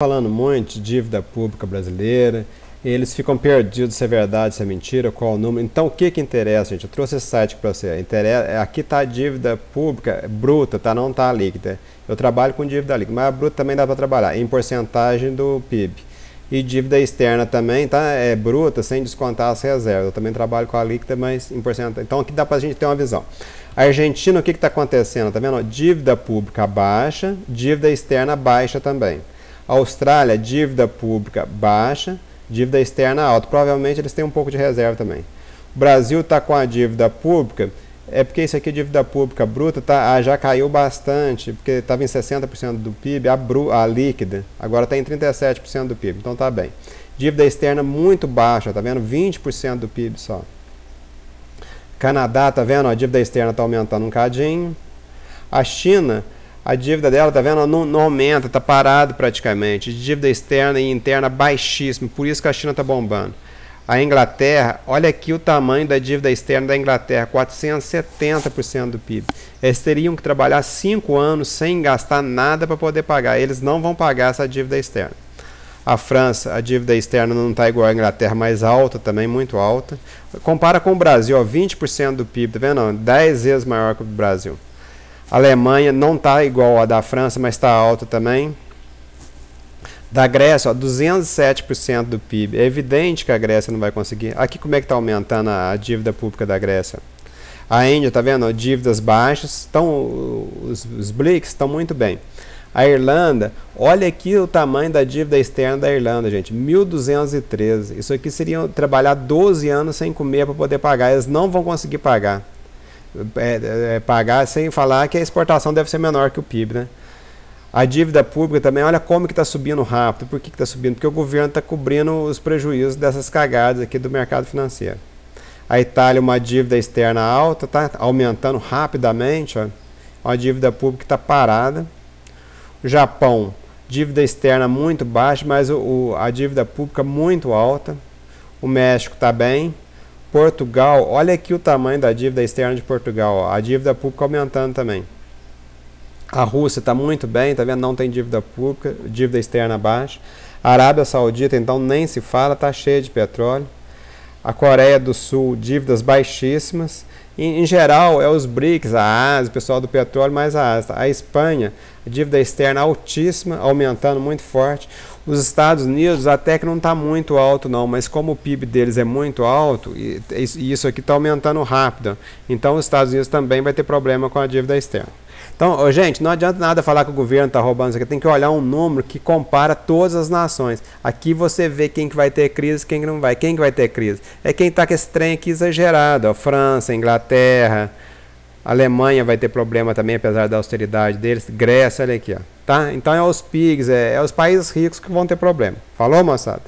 Falando muito de dívida pública brasileira, eles ficam perdidos se é verdade, se é mentira, qual o número. Então, o que que interessa, gente? Eu trouxe esse site para você. Aqui está a dívida pública bruta, tá? Não está a líquida. Eu trabalho com dívida líquida, mas a bruta também dá para trabalhar, em porcentagem do PIB. E dívida externa também, tá? É bruta, sem descontar as reservas. Eu também trabalho com a líquida, mas em porcentagem. Então, aqui dá para a gente ter uma visão. A Argentina, o que está acontecendo? Tá vendo? Dívida pública baixa, dívida externa baixa também. Austrália, dívida pública baixa, dívida externa alta. Provavelmente eles têm um pouco de reserva também. O Brasil está com a dívida pública, é porque isso aqui, dívida pública bruta, já caiu bastante, porque estava em 60% do PIB, a líquida, agora está em 37% do PIB, então está bem. Dívida externa muito baixa, tá vendo? 20% do PIB só. Canadá, tá vendo? A dívida externa está aumentando um cadinho. A China, a dívida dela, tá vendo? Não aumenta, tá parado praticamente. Dívida externa e interna baixíssima, por isso que a China tá bombando. A Inglaterra, olha aqui o tamanho da dívida externa da Inglaterra, 470% do PIB. Eles teriam que trabalhar 5 anos sem gastar nada para poder pagar. Eles não vão pagar essa dívida externa. A França, a dívida externa não está igual à Inglaterra, mais alta também, muito alta. Compara com o Brasil, ó, 20% do PIB, tá vendo? 10 vezes maior que o Brasil. A Alemanha não está igual a da França, mas está alta também. Da Grécia, ó, 207% do PIB. É evidente que a Grécia não vai conseguir. Aqui como é que está aumentando a dívida pública da Grécia. A Índia, tá vendo? Ó, dívidas baixas. Então, os BRICS estão muito bem. A Irlanda, olha aqui o tamanho da dívida externa da Irlanda, gente. 1.213. Isso aqui seria trabalhar 12 anos sem comer para poder pagar. Eles não vão conseguir pagar. Pagar sem falar que a exportação deve ser menor que o PIB, né? A dívida pública também, olha como que está subindo rápido. Por que está subindo? Porque o governo está cobrindo os prejuízos dessas cagadas aqui do mercado financeiro. A Itália, uma dívida externa alta, está aumentando rapidamente, ó. A dívida pública está parada. O Japão, dívida externa muito baixa, mas a dívida pública muito alta. O México está bem. Portugal, olha aqui o tamanho da dívida externa de Portugal, ó. A dívida pública aumentando também. A Rússia está muito bem, tá vendo? Não tem dívida pública, dívida externa baixa. A Arábia Saudita, então, nem se fala, está cheia de petróleo. A Coreia do Sul, dívidas baixíssimas. Em geral, é os BRICS, a Ásia, o pessoal do petróleo, mais a Ásia. A Espanha, dívida externa altíssima, aumentando muito forte. Os Estados Unidos até que não está muito alto não, mas como o PIB deles é muito alto, e isso aqui está aumentando rápido, então os Estados Unidos também vai ter problema com a dívida externa. Então, gente, não adianta nada falar que o governo está roubando isso aqui, tem que olhar um número que compara todas as nações. Aqui você vê quem que vai ter crise e quem que não vai. Quem que vai ter crise? É quem está com esse trem aqui exagerado, ó, França, Inglaterra, Alemanha vai ter problema também, apesar da austeridade deles, Grécia, olha aqui, ó, tá? Então é os PIGs, é os países ricos que vão ter problema. Falou, moçada?